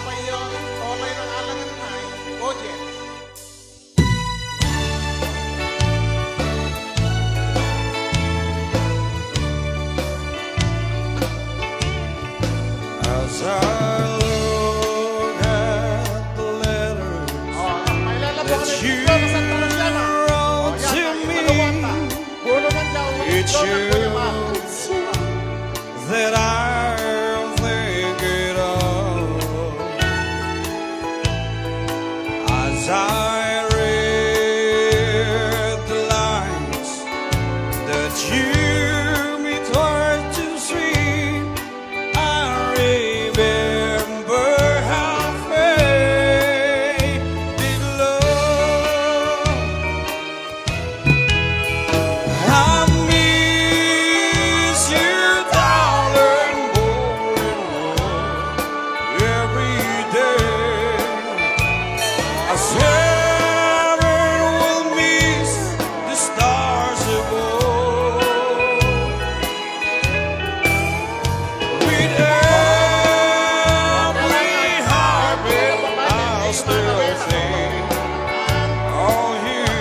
papayon, olay ng alangan ay, audience. As I look at the letters May lalabas that na you dito sa Tarasiana. wrote to me, it shows that I'll think it of. As I read the lines that you meet hard to see, I remember how faded love. I miss you, darling, more and more every day. I swear it will miss the stars above. With every heartbeat, I'll still think of you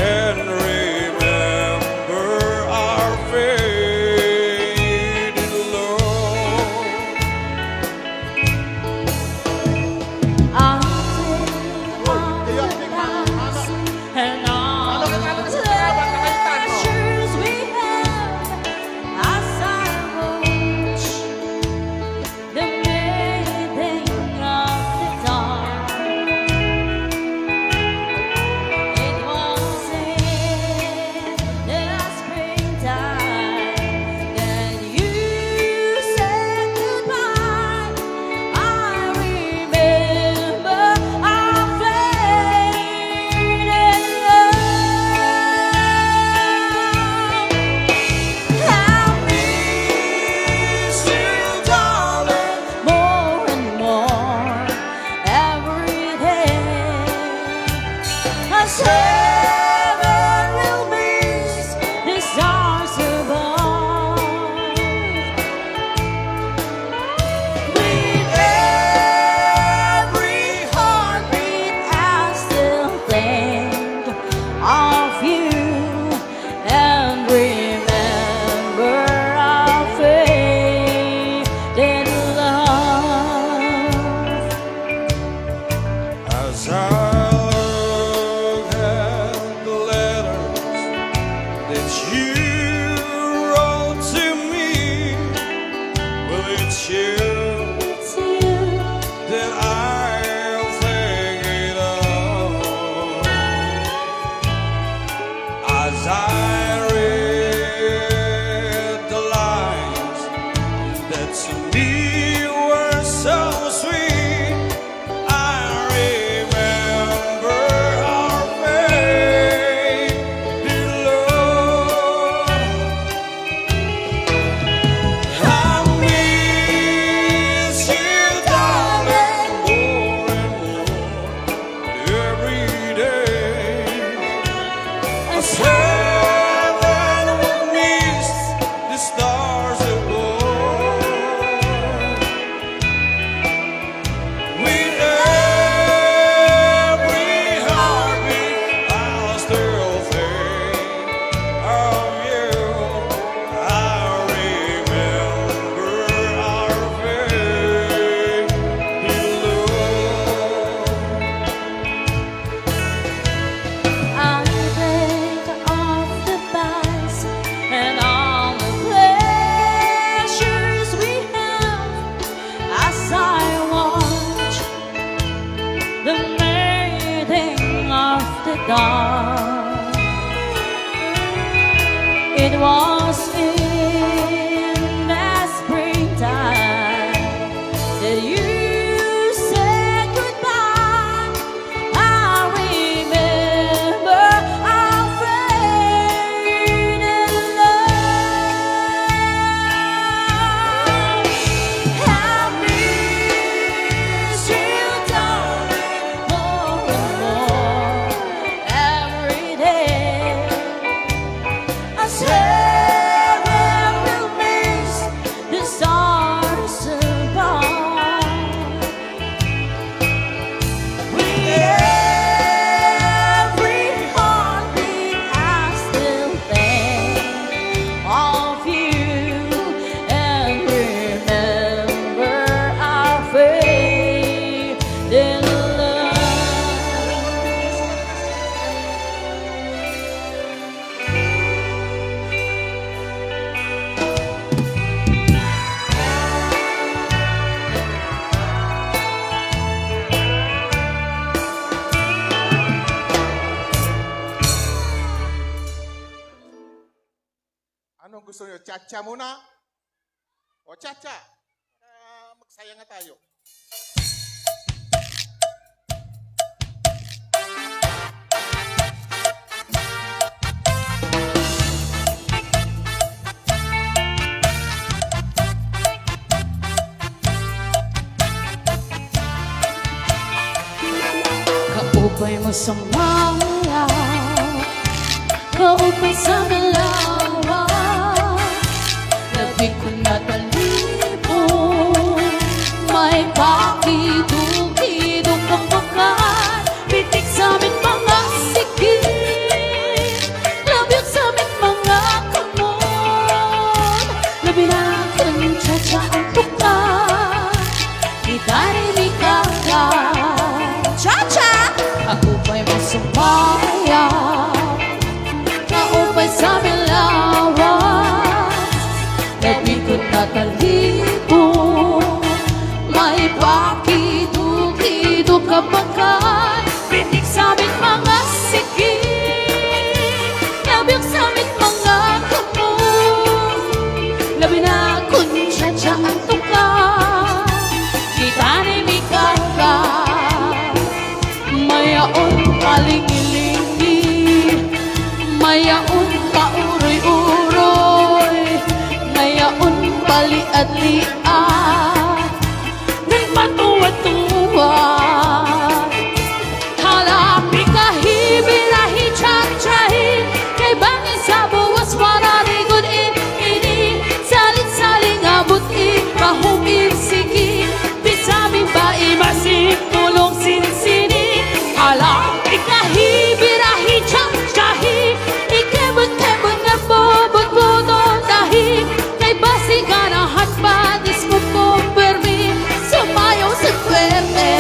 and remember our faded love. And all the pleasures we have as I watch the mating of the dawn. It was in the springtime that you said goodbye. I remember our faded love. I miss you, darling, more and more every day. I swear will miss the stars above. With every heartbeat, I still think of you and remember our faded love. As I look at the letters that you wrote to me, well, it's you It's you. that I'll think it of. As I read the lines that to me were so sweet, I remember our faded love. I miss you, darling, more and more every day. I swear that we'll miss the stars above. Cha-cha muna. O, cha-cha. Magsaya nga tayo. Kaupay mo sa maya, kaupay sa malawa, labi ko na talibo, may pakidukidok ang bakat, pitik sa aming mga sikit, labyog sa aming mga kamot, labi na kanyang tsa-tsa ang tukat, gitari kagat. Cha-cha! Kaupay mo sa maya, kaupay sa milawas, labi ko na talibo, may pakido-kido ka bagat, pitik sa aming mga sigit, labyog sa aming mga kamot, labi na kung cha-cha ang tukat, gitari may kagat. Mayaon palingilingi, mayaon pauroy-uroy, mayaon paliad-liad, ng patuwa-tuwa. Halapi kahibirahi tsak-tsahi, kay bangin sa buwas mararigod-in, ini salit-saling abot-in, mahumir sige, bisami ba imasing tulong sinsini. Alam, ikahibirahi, tsak-tsahi, ikebot-kebot nga bobot-bodon dahi, kay basi ganahan pa, dis mo po permi, sumayaw sa kwerte.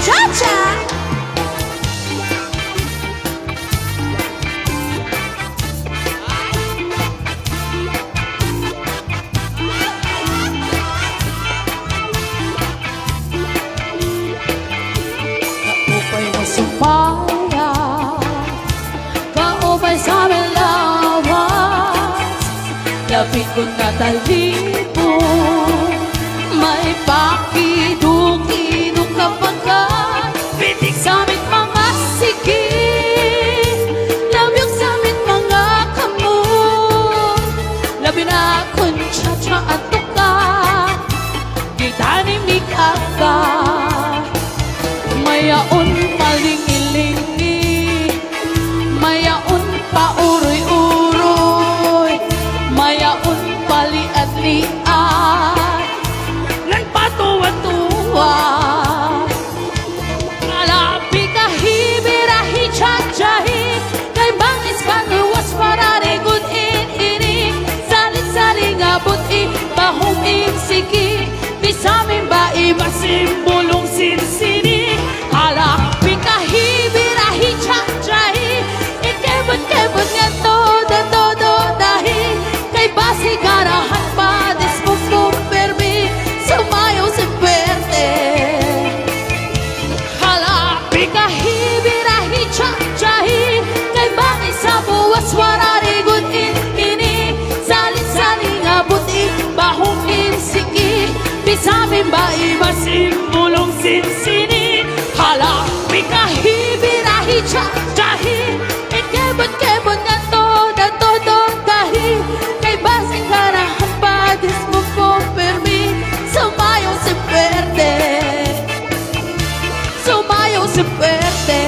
Cha-cha! Kaupay mo sa maya, kaupay sa milawas, lapit ko na talibo, may pakido-kido ka bagat, pitik sa aming mga sigit, labyog sa aming mga kamot, labi na kung cha-cha at tukat, gitani may kagat. Mayaon palingilingi, mayaon pauroy-uroy, mayaon paliad-liad, ng patuwa-tuwa. Alapi kahibirahi tsak-tsahi, kay bangis pangawas pararigod-in ini, salit-saling abot-in, bahuming sige, bisamin ba imasim bulong sinsini. Alapi kahibirahi tsak-tsahi, ikebot-kebot nga todo dahi, kay basi garahan pa, dis mo po permi, sumayaw sa perte. Alapi kahibirahi tsak-tsahi, kay bangin sa buwas wararigod-in ini, salit-saling abot-in, bahuming sige, bisamin ba imasim bulong sinsini. Halapi kahibirahi tsak-tsahi, ikebot-kebot nga todo dahi, kay basing karahan pa, dis mo po permi, sumayaw sa perte. Sumayaw sa perte.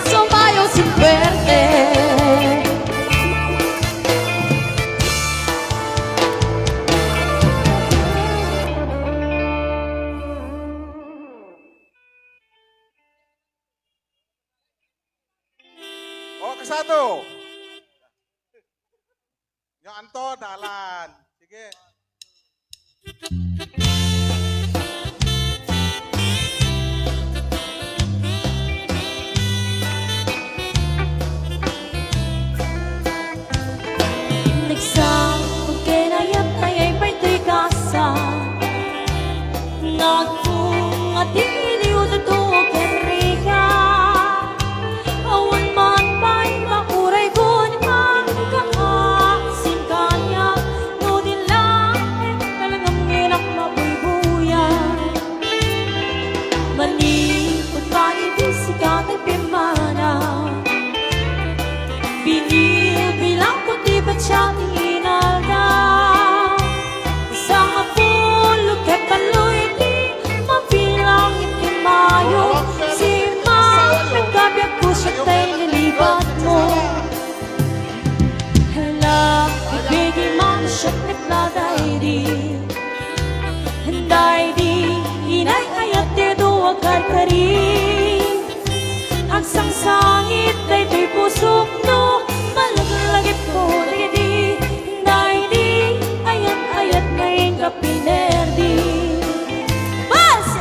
Sumayaw sa perte. O, kasado. Yung Anto, dalan. Sige. Nagsang pagkinayat ay ay pa'y kasa, nagkung ating iliw na tuwag. Awan man pa'y makuray ko ni Pangkaan. kari Hagsang sangit daytoy pusok no Malaglagip ko digidi Hindi ayat-ayat ngayon ka pinerdi Base!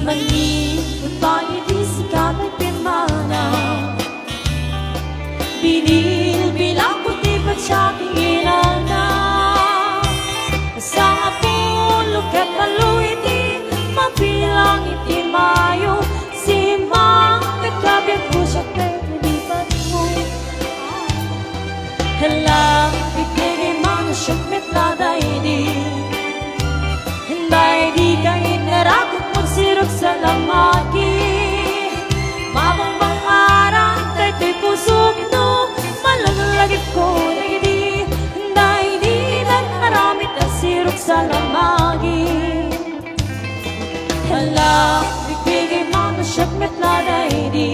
Mani, goodbye, di sikat at pimana Binil, bilang puti pa siya tingilan na Sa apong lukat aluiti Mabilang iti mayo Simang kagabiyag ko siya Pagkalipat mo Hala, bigay mga syukmit na daidi Hinday di kahit narakot magsirok sa lamagi Mabang arang daytoy pusok no Malaglagip ko digidi Hinday di nagharamit ang sirok sa lamagi Hala, bigay mga syakmet na daidi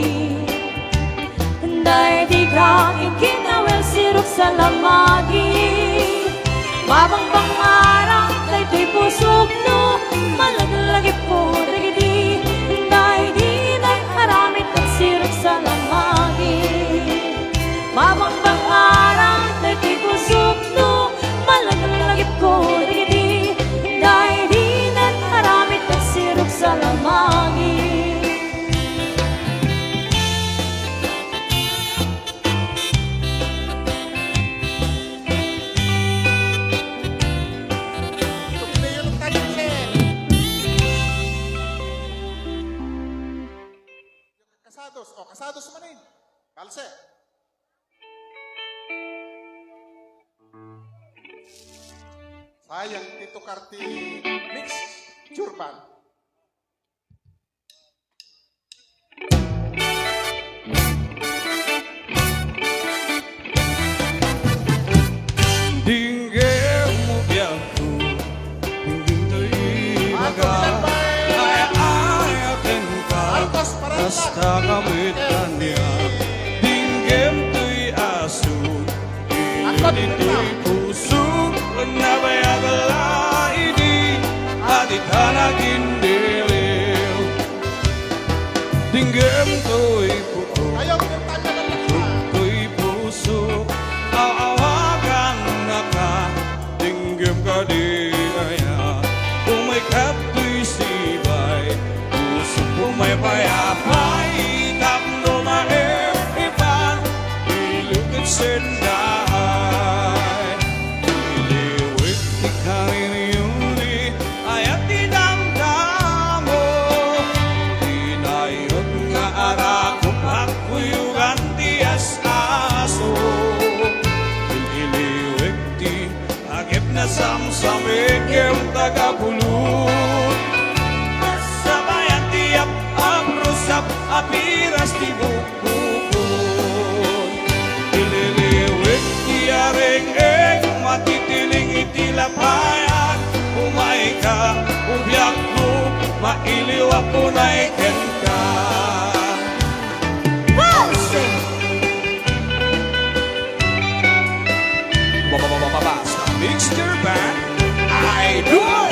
Hinday di kahit kinawel sirok sa lamagi Mabang arang daytoy pusok no Malaglagip ko digidi Hinday di nagharamit ang sirok sa lamagi Mabang arang daytoy pusok no Malaglagip ko digidi Hinday di nagharamit ang sirok sa lamagi Tuklayo ng tayo, sir. Kasados. O, kasados manin. Kalse. Sayang, Tito Karti Mix Churban. Dinggem mo biyaku, dinggem to'y maga. Ay akin ka, Altos para basta kamitan niya. Dinggem to'y aso, hindi to'y puso. Nabayagala ini, adik hanagin diliw. Dinggem to'y puto. Ayaw yung tayo ng lima. Ko'y puso, aawagan na ka, dinggem ka di kaya. Kung may kapto'y sibay, puso ko may payapay, tapno maipan, ilugit sendahay. Iliwit di kariniyuli, ayat di damdamo, inayot nga arakong pagkuyugan di as-aso. Iliwit di agip na samsamik yung tagapulot. Sabayan tiap ang rusap, apiras di bukukon. Ililiwit di aring-eng, matitiling itilapayan. Umay ka, ubiyak mo, mailiw ako na iken ka. Basta Mixture Band, Idol!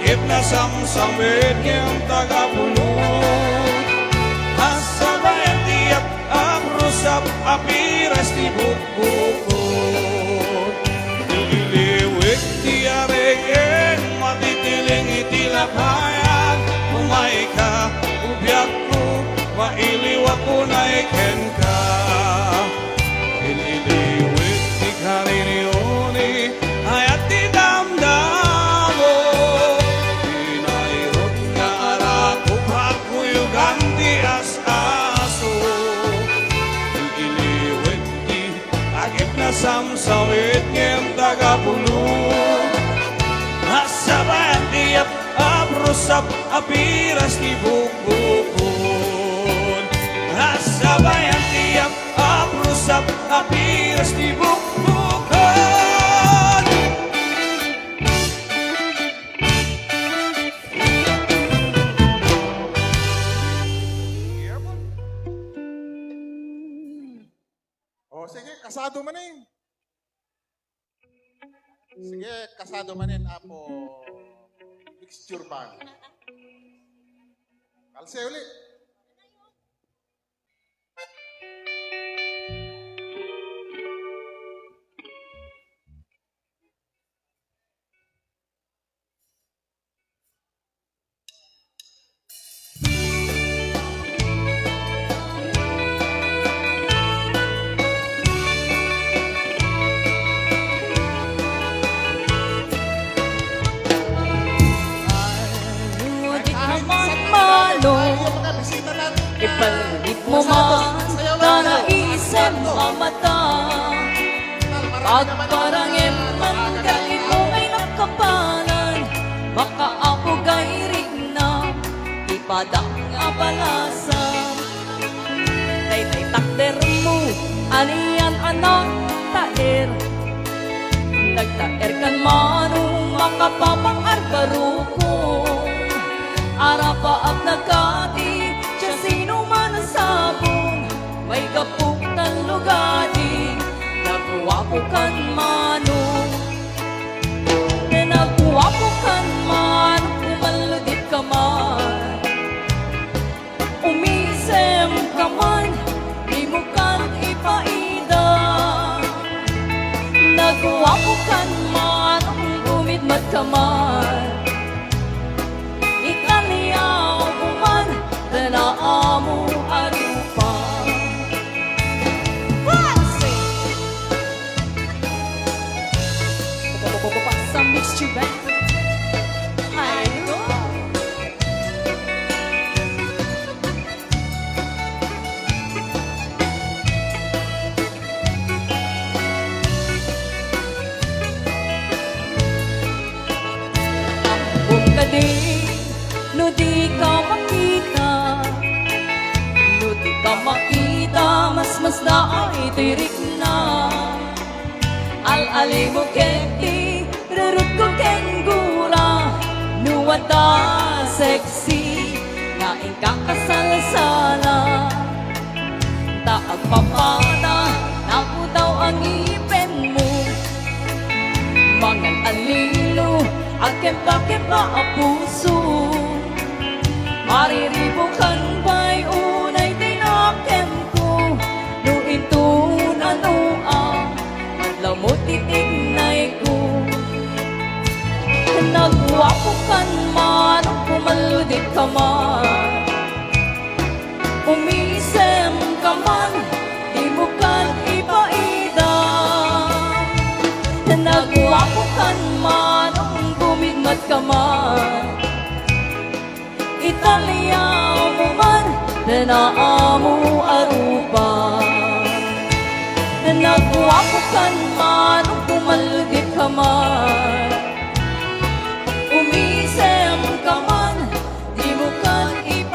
agip na samsamit Ngem tagapulot Asabayan tiap aprusap Apiras di bukbukot Dililiwik tiareng matitiling itilapayan Umay ka, ubyak ko Mailiwak ko na iken ka Ililiwik ti karinioni Ayat ti damdamo Pinairot nga arakop Hakuyugan ti as-aso Ililiwik ti agip na samsawit Ngem tagapulong Asabayan tiap aprusap Apiras ti bukbukon Asabayan tiap aprusap Apiras ti bukbukon O sige, kasado manin. Sige, kasado manin apo mixture band. Kalse uli. Ngunit naman malo Yung mga bisita natin. Ipalit mo man na naisip mamata Pagparangin man kahit mo ay nakapalan Baka ako gayrig na ipadang abalasan Tay-tay takder mo, aniyan anak taer Nagtaer kan manong makapapang arbaruko Arapaap nagkati, siya sino man ang sabon May kapuk tan lugadi, nagwapo kan manong Nagwapo kan manong, umaludit ka man Umisem ka man, di mo kan ipaida Nagwapo kan manong, umidmat ka man Italiyaw mo man, tanaamo arupa Sa mixture band I know Ambong ka din, no di ka makita No di ka makita, mas na ay tirik na Al-alay mo kenti, rarut ko kengura Nuwata sexy, naing kakasalasala Taag papada, naku daw ang ipin mo Mangan alilo, akem-pakem-pa ang puso Mariribo kan ba'y unay tinakem ko Nuin ano ang lamot titignay ko Nagwapo kan man, pumaludit ka man Umisem ka man, di mo kan ipaida Nagwapo kan man, bumigmat ka man Italiyaw mo man, naamo arupa Nagwapo kan man, pumaludit ka man Umisem ka man, di mo kan ipaida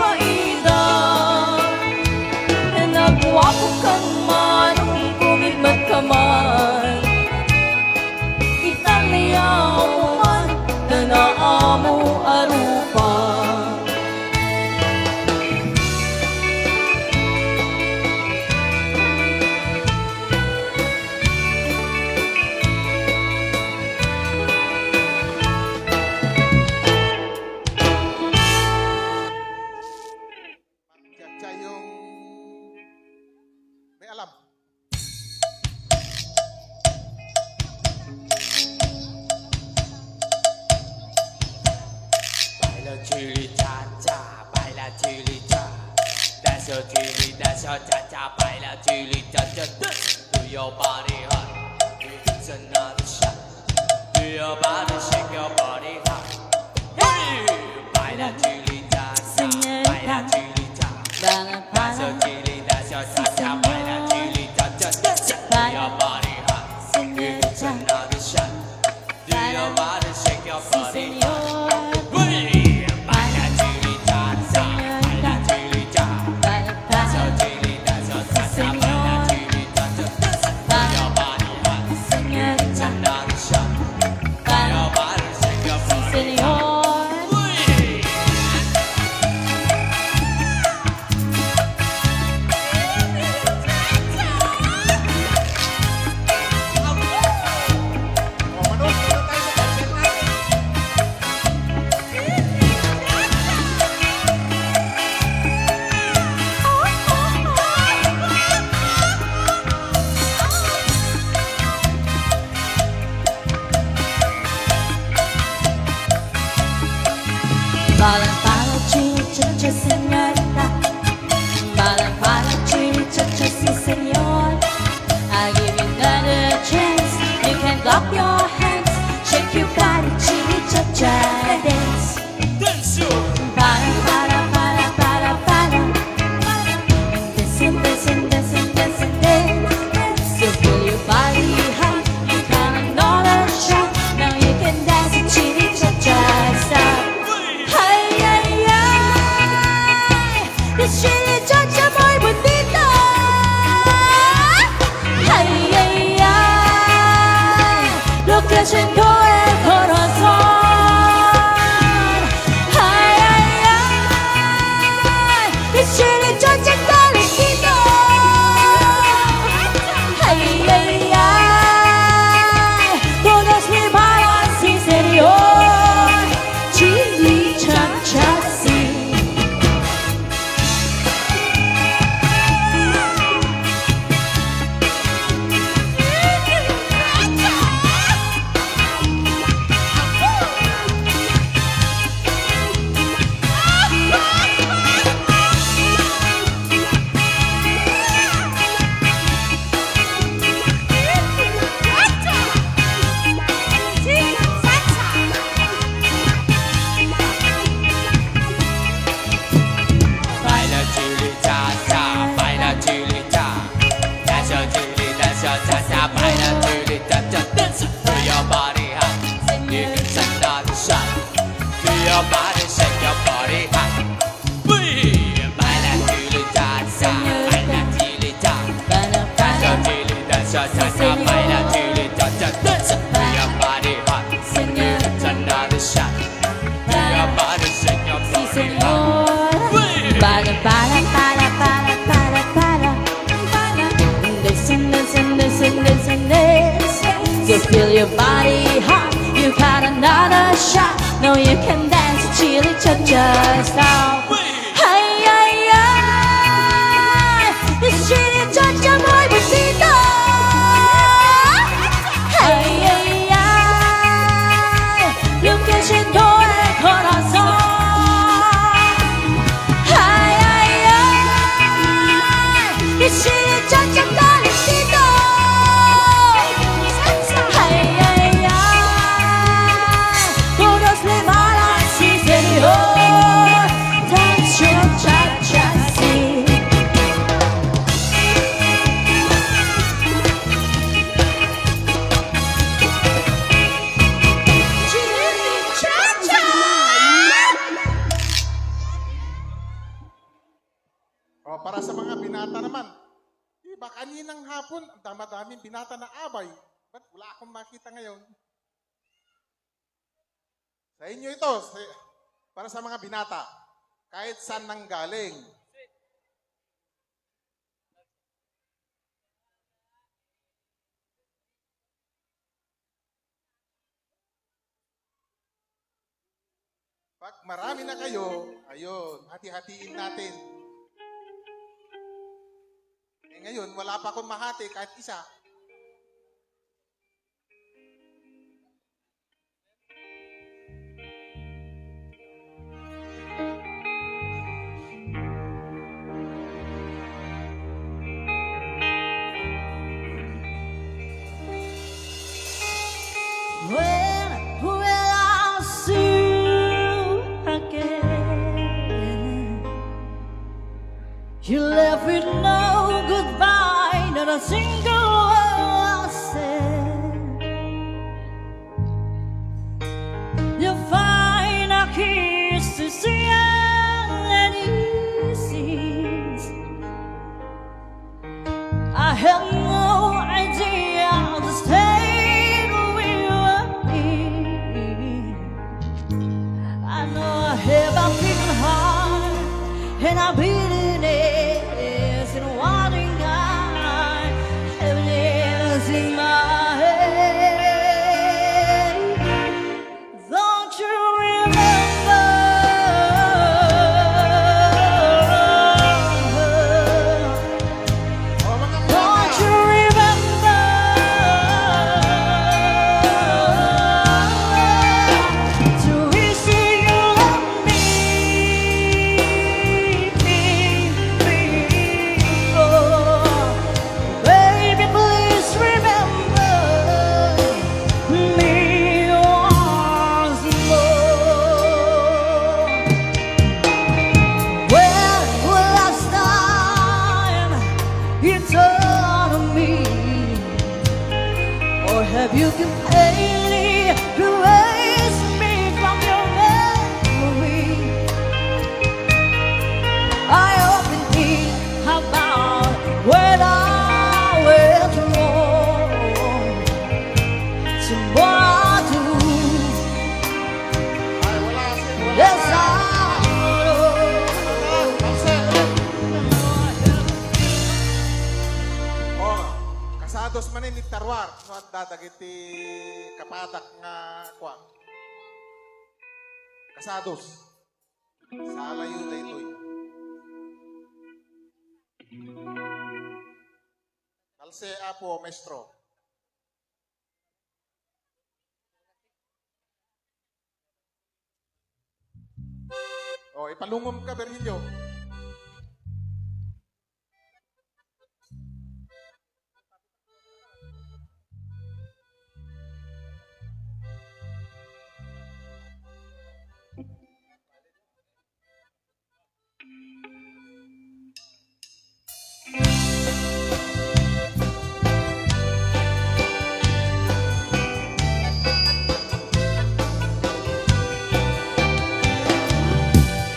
a chili cha cha, baila chili cha. That's a chili, that's a cha cha, baila chili cha cha. Dance to your body hot. It's another shot. Do your body, shake your body hot. Hey, baila chili cha cha, baila chili cha. That's a chili, that's a cha cha, baila chili cha cha. Dance to your body hot. It's another shot. Do your body, shake your body hot. Hey, baila chili cha cha, baila chili cha. That's a chili, that's a cha cha, baila chili cha cha. Dance to your body hot. It's another shot. Do your body, shake your body hot. Hey. O, manood tayo sa concert natin. Bala bala chili cha cha señorita. Bala bala chili cha cha si señor. I give you another chance. You can clap your hands, shake your body, chili cha cha dance. Dance yo. Bala bala bala bala bala. Dancing dancing dancing dancing dance. You feel your body hot. You got another shot. Now you can dance chili cha cha style. Ay, ay, ay, this chili cha-cha muy bonito. Ay, ay, ay, lo que siento el corazón. Ay, ay, ay, this chili cha-cha calentito. Ay, ay, ay, todos me bailan sin señor. Chili cha-cha, sí. Baila chili cha cha, baila chili cha. That's your chili, that's your cha cha, baila chili cha cha. Dance to your body hot. You can send another shot. Do your body, shake your body hot. Hey, baila chili cha cha, baila chili cha. That's your chili, that's your cha cha, baila chili cha cha. Dance to your body hot. You can send another shot. Do your body, shake your Sí, body hot. señor. Hey. Bala, bala, bala, bala, bala, bala, bala. Dancing, dancing, dancing, dancing, dance. You feel your body hot. You got another shot. Now you can dance chili cha-cha style. Ay, ay, ay, this chili cha-cha muy bonito. Ay, ay, ay, lo que siento el corazón. Ay, ay, ay, this chili cha-cha calentito. Ay, ay, ay, todos le bailan, sí, señor. Dance your cha-cha, sí. Chili cha-cha. O, para sa mga binata naman. Diba, kaninang hapon, ang dama-daming binata na abay. Ba't wala akong makita ngayon? Sa inyo ito, para sa mga binata. Kahit saan nang galing. Pag marami na kayo, ayun, hati-hatiin natin. Eh ngayon, wala pa akong mahati kahit isa. a single word I said. You'll find a kiss to see and easy. I have no idea the state we were in. I know I have a beating heart and a beating ass and wanting God, heaviness in my head. Don't you remember? O mga Don't binata, you remember? To wish you love me, oh, baby, please remember me once more. When was last time you thought of me? Or have you completely erased me from your memory? I often think about when I went wrong. Tomorrow I do. ay wala si wala Yes, na. I know. Pansin. O, kasados man ni Tarwar, no at dadagiti kapatak nga kwa. Kasados. Sa layo na ito'y. Talse apo, maestro. O, ipalungom ka, Berhilyo.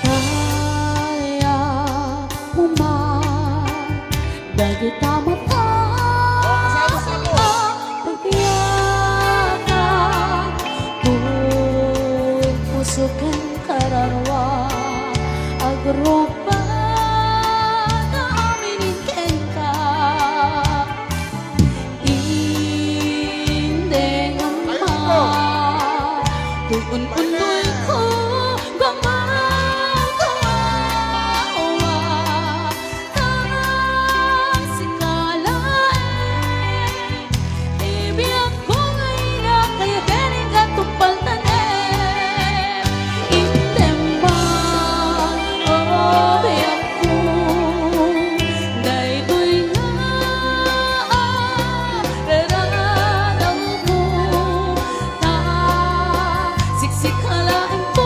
Kaya dagi tama pa Kasados ako. pagyakan kung puso kang kararwa agrupa na aminin ka indeng Ayun po. ama tugon-unoy ko gumagawa sikalain ibig ko ngayon na kayo galing ka tupal tanim indemang oh biyak ko dahil ko'y naranaw ko siksik halain po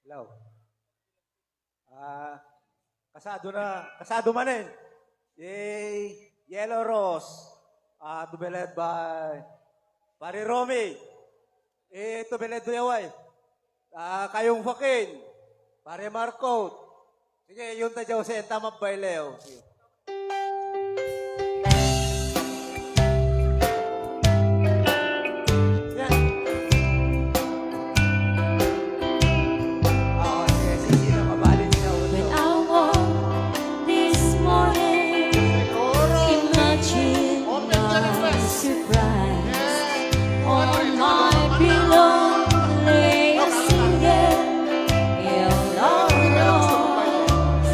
Hello. Kasado manin. Yellow Rose. To be led by Pari Romy. To be led by Yaway. Kayong Fakin. Pare Marco. Sige, yun tayo sa tamang baileo. Sige. Yan. Sige, na mabalin niya. When I woke this morning, Siguro. imagine Open the my request. surprise. Yeah. On my pillow lay a single yellow rose.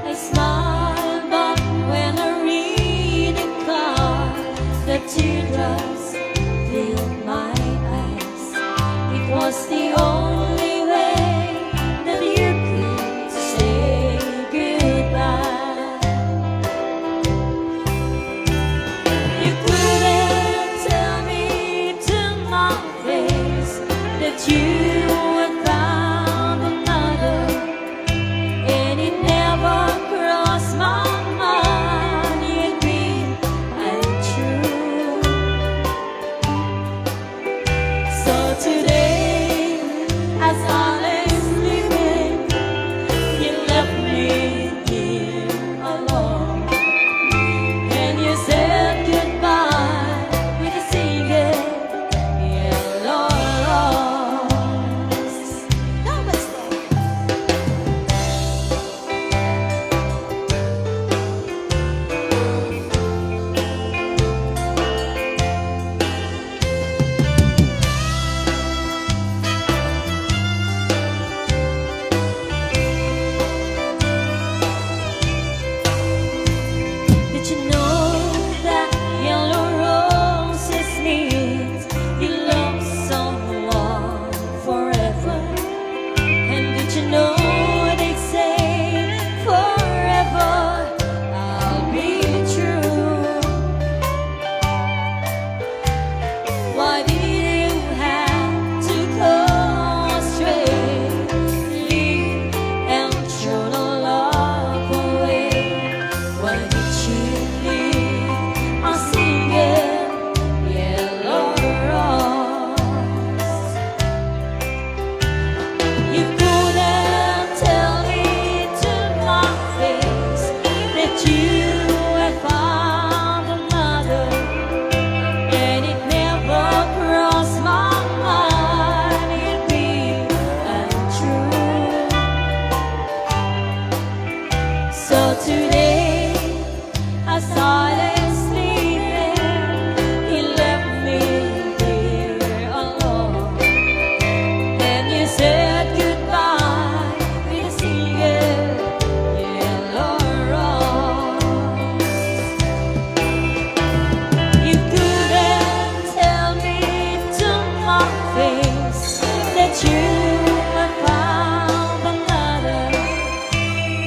I smile, but when I read the card, the teardrops fill my eyes. It was the only way that you could say goodbye. You couldn't tell me to my face that you had found another, and it never crossed my mind you'd be untrue. So today, as I lay sleeping, you left me here alone. And you said goodbye with a single yellow rose. Namaste. Did you know that yellow roses means you love someone forever? And did you know they say forever I'll be true? Why did you have to go astray, leave and throw the love away? Why did you leave a single yellow rose? You couldn't tell me to my face that you had found another, and it never crossed my mind it'd be untrue. So today, as I lay sleeping, he left me here alone. And you said goodbye with a single yellow rose. You couldn't tell me to my face that you had found another,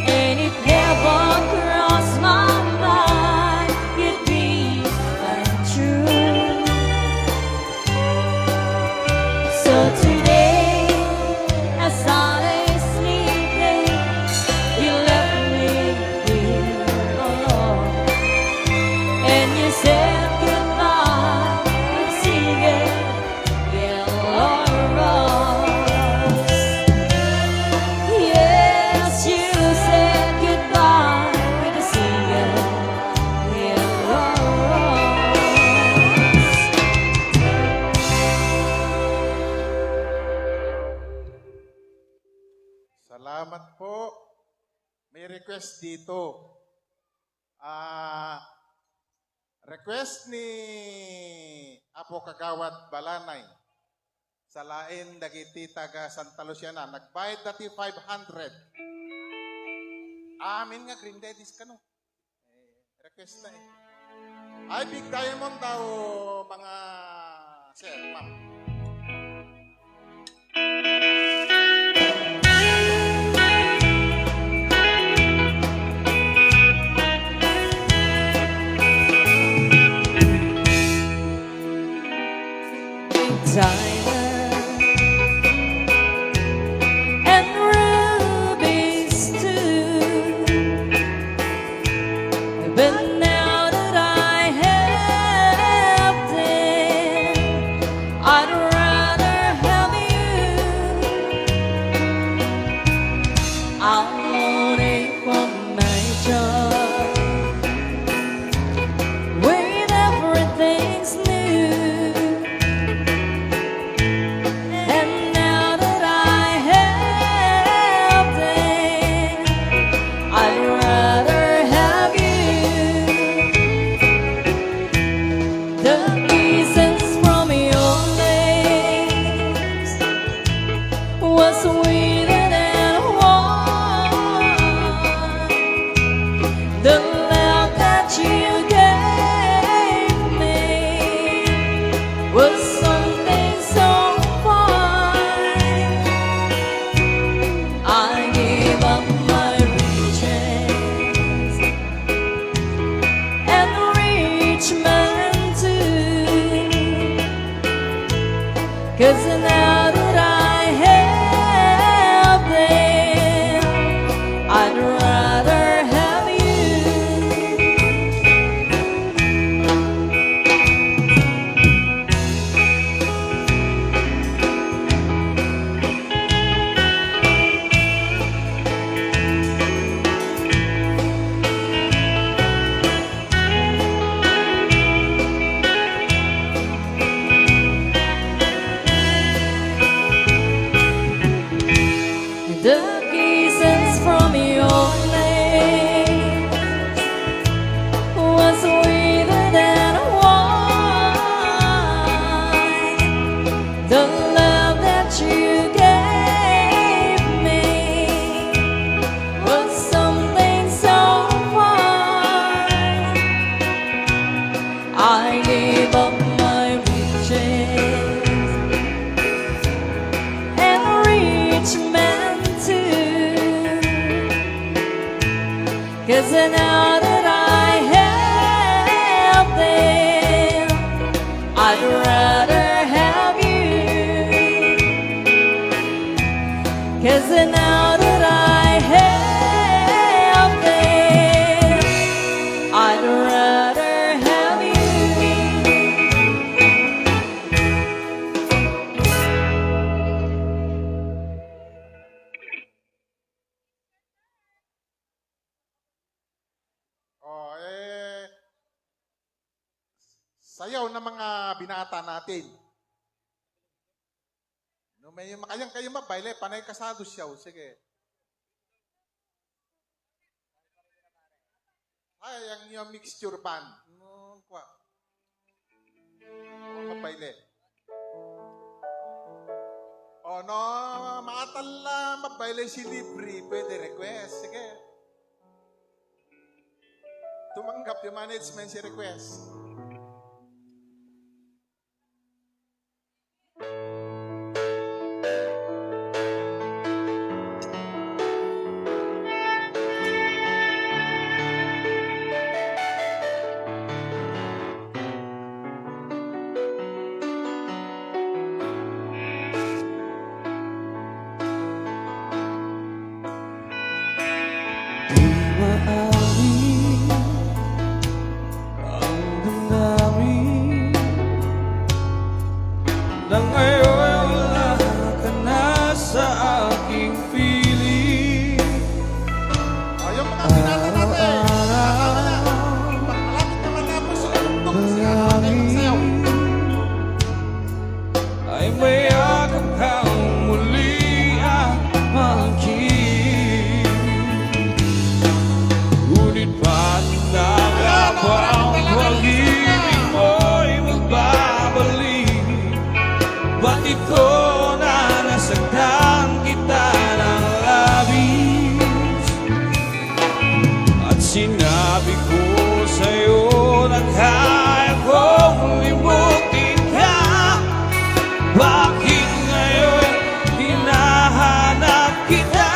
and it never crossed my mind you'd be untrue. So today, as I lay sleeping, you left me here alone, and you said goodbye with a single yellow rose. Yes, you said goodbye with a single yellow rose. Salamat po. May request dito. Request ni Apo Kagawad Balanay. Sa lain dagiti taga Santa Luciana. Nagbayad dati 500. Amin nga Green Daddies ka no. Request na eh. Ay, Big Diamond daw mga sir, ma'am. Diamond 'Cause now that I have them, I'd rather have you. The kisses from your lips was sweeter than wine. The love that you gave me was something so fine. I gave up my riches and rich men too, 'cause now that I have them, I'd rather have you. 'Cause now that I have them, I'd rather have you. Oh, sayaw ng mga binata natin. No, may makayang kayo mabayle, panay kasado siya. Sige. Ay, yung mixture band. No, kwa. Mabayle. Oh, no, maatal mabayle si Libre. Pwede request. Sige. Tumanggap yung management si request. Na ngayon wala ka na sa aking piling. Oh, yung mga binata natin. Malapit naman na po sa ulundok. Sige, magsayaw. Ay mayakap kang muli ang akin. Ngunit ba't nakapang pag-ibig mo'y magbabalik? Ba't ito na nasaktan kita ng labis? At sinabi ko sa'yo na kaya kong limutin ka. Bakit ngayon hinahanap kita?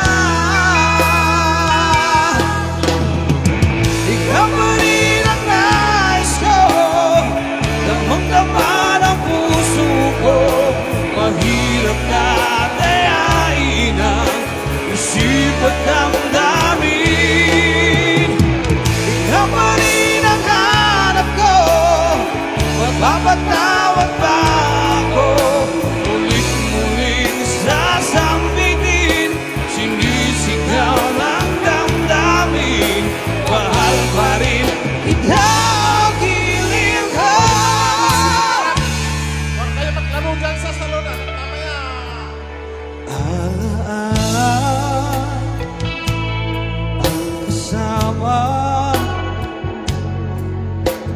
Ikaw pa rin ang nais ko, damang-dama ng puso ko. Mahirap na dayain ang isip at damdamin. Ikaw pa rin ang hanap ko, mapapatawad ba ako? Ulit-muling sasambitin, sinisigaw ng damdamin. Mahal pa rin kita, gilid ko. Huwag kayo maglaro dyan sa salonan. Mamaya. Alaala ang kasama,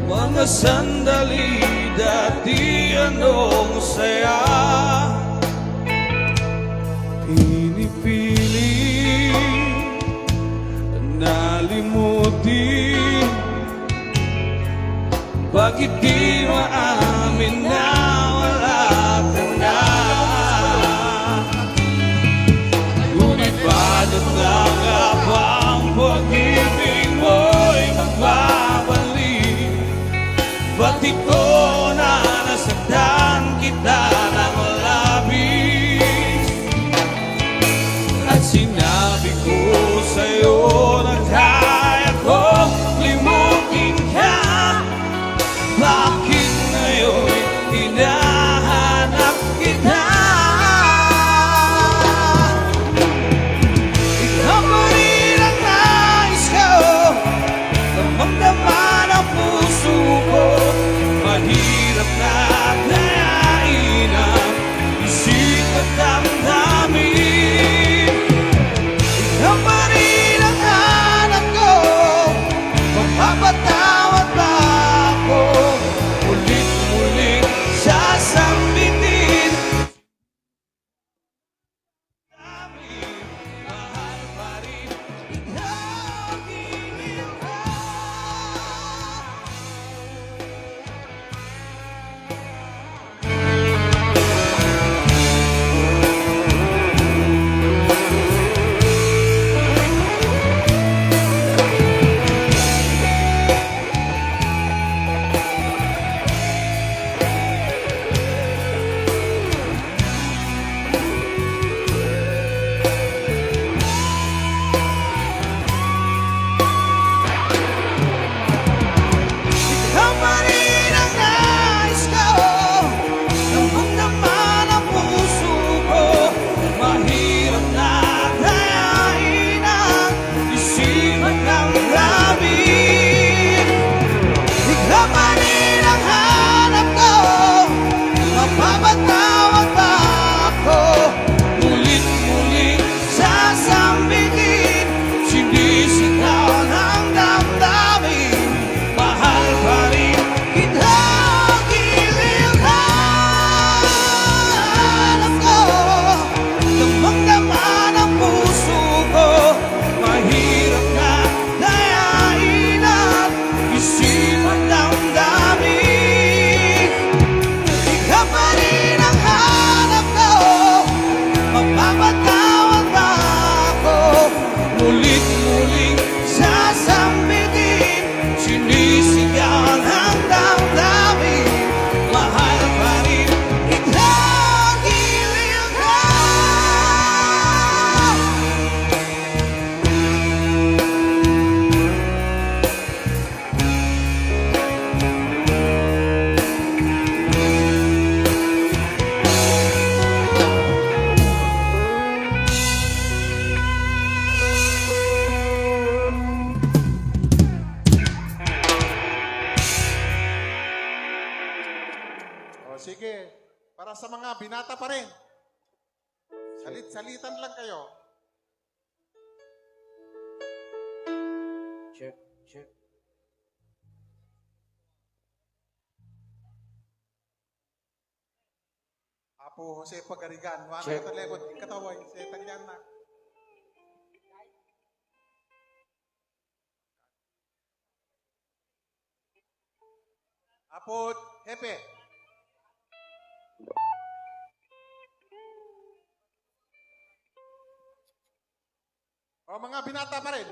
mga sandali dati anong saya. Pinipili nalimutin, bakit di maamin na wala ka na? Ngunit ba't nakapang pag-ibig mo'y magbabalik? Ba't ikaw na nasaktan kita ng wala? Mapapatawad ba ako? Mulit-muling sasambitin, sinisigaw ng damdamin, mahal pa rin kita, giliw na. Alam ko, damang-dama ng puso ko, mahirap na dayain at isipan damdamin. Ikaw pa rin ang hanap ko, mapapatawad ba ako? Mulit-muling sasambitin, sinisigaw ng damdamin, mahal pa rin kita, giliw na. O sige, para sa mga binata pa rin. Salit-salitan lang kayo. Check, check. Apo Jose Pagarigan, wala Check. ka talebot, kataway, sa Italian na. Apo Hepe. O mga binata pa rin.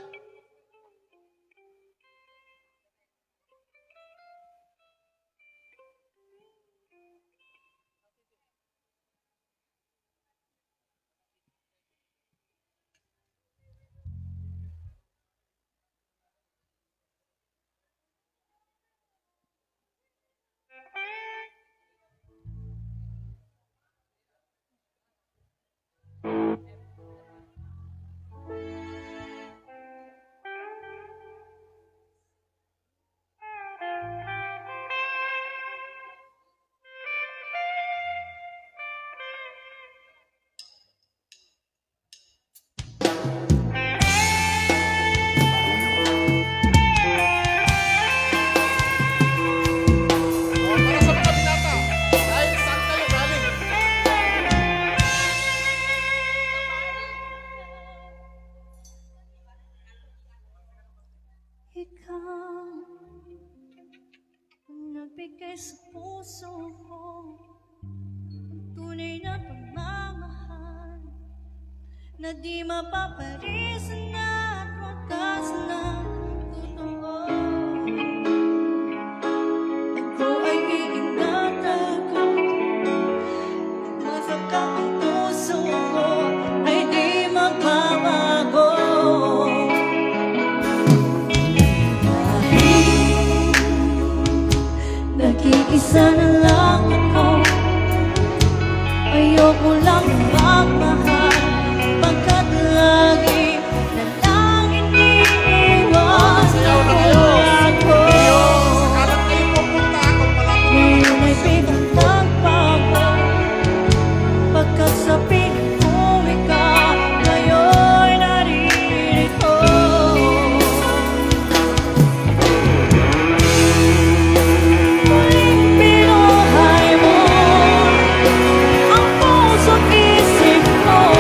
O para sa mga binata, kahit saan kayo galing. Ikaw ang nagbigay sa puso ko ang tunay na pagmamahal na di mapaparisan at wakas na totoo. Ako ay iingatan ko, masaka ang puso ko ay di magbabago. Nag-iisa na lang ako, ayoko lang magmahal, pagkat lagi na lang iniiwan ako. Sakalang kayo pupunta kung malapit Ngayon ay biglang nagbago, pagkat sa piling ko ikaw ngayon naririto. Muling binuhay mo ang puso't isip ko.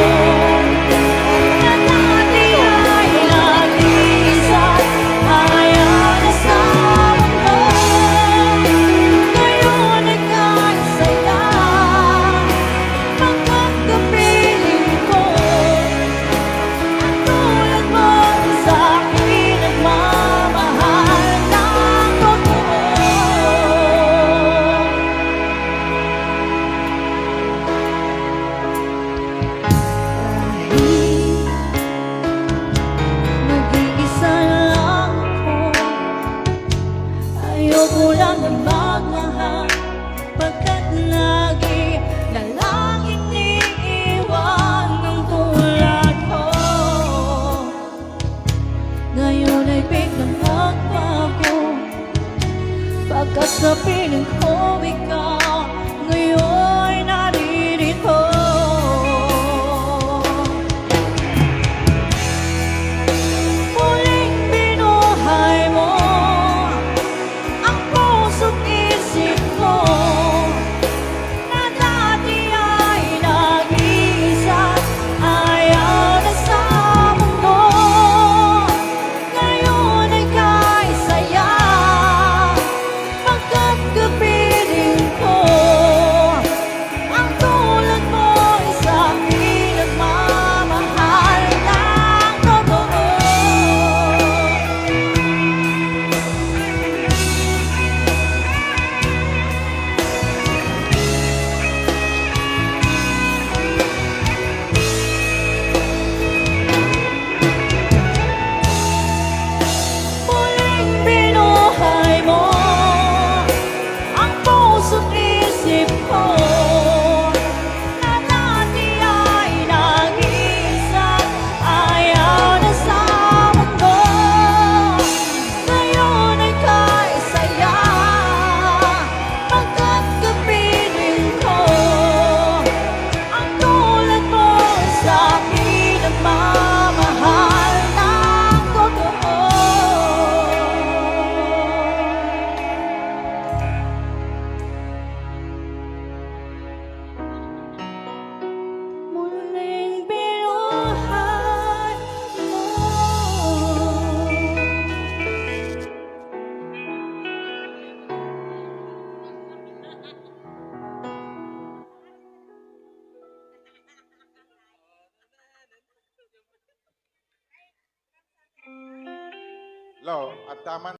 Lo, at daman